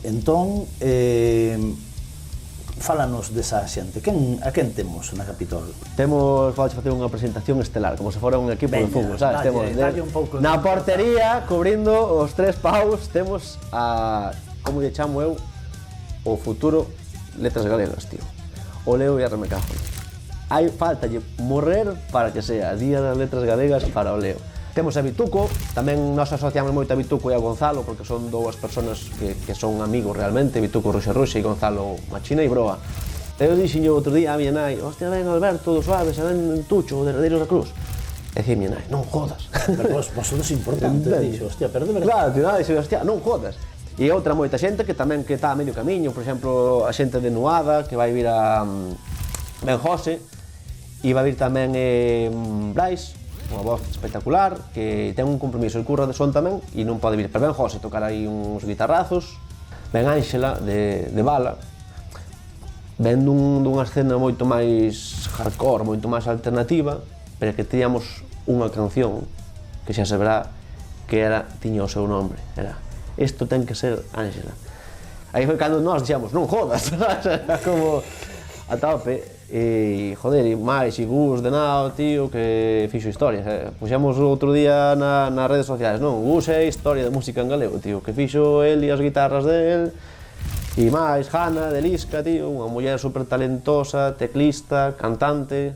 Entón, fálanos desa xente. A quen temos na Capitol? Temos, vamos facer unha presentación estelar, como se fora un equipo de fútbol, sabes? Temos na portería, cubrindo os tres paus, temos a, como lle chamo eu, o futuro Letras Galegas, tío. O Leo e a Remecajo. Hai faltalle morrer para que sea Día das Letras Galegas para o Leo. Temos a Bituco, tamén nos asociamos moito a Bituco e a Gonzalo, porque son dúas persoas que son amigos realmente, Bituco Ruxe e Gonzalo Machina e Broa. Eu dixenlle outro día a miña nai, hostia, ven Alberto, do Suaves, ven Tucho, de Herdeiros da Cruz. E dicía a miña nai, non jodas. Pero vos sodes importantes, dixo, hostia, pero de verdade. Claro, tío, nada, dixo, hostia, non jodas. E outra moita xente que tamén que está a medio camiño, por exemplo, a xente de Nuada, que vai vir a Ben José, e vai vir tamén Brais, unha voz espectacular, que ten un compromiso, el curra de son tamén, e non pode vir. Pero Ben José tocar aí uns guitarrazos, Ben Ángela, de Bala, ven dunha escena moito máis hardcore, moito máis alternativa, pero que teníamos unha canción, que xa se verá, que tiña o seu nombre, era Isto ten que ser Ángela. Aí foi cando nós dixemos, non jodas, era como a tope. E, joder, e máis, e Gus de Nao, tío, que fixo historias. Puxemos outro día nas redes sociais, non? Gus é a historia da música en galego, tío, que fixo el e as guitarras del. E máis, Hanna, de Lisca, tío, unha muller super talentosa, teclista, cantante.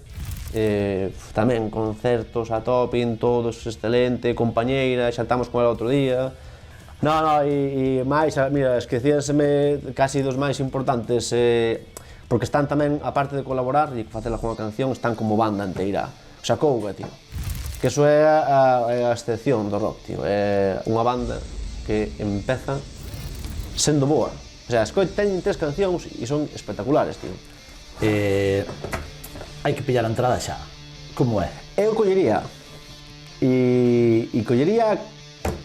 Tamén concertos a tope, todos excelente, compañeira, xantamos con ela outro día. E máis, mira, esquecíanseme casi dos máis importantes, porque están tamén, aparte de colaborar e facela con a canción, están como banda inteira. O sea, Couga, tío. Que eso é a excepción do rock, tío. É unha banda que empeza sendo boa. O sea, teñen 3 cancións e son espectaculares, tío. Hai que pillar a entrada xa. Como é? Eu collería. E collería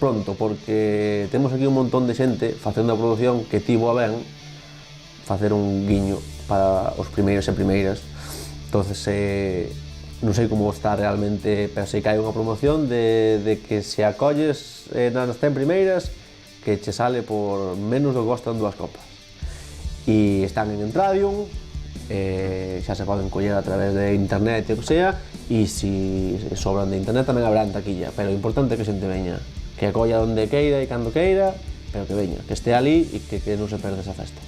pronto, porque temos aquí un montón de xente facendo a produción que tivo a ben facer un guiño para os primeiros e primeiras. Entonces, non sei como está realmente, pero sei que hai unha promoción de que se acolles nas 100 primeiras, que che sale por menos do que costan 2 copas. E están en Entradium, xa se poden coller a través de internet e o que sea, e se sobran de internet tamén habrá en taquilla, pero o importante é que a xente veña, que acolla onde queira e cando queira, pero que veña, que este ali e que non se perde esa festa.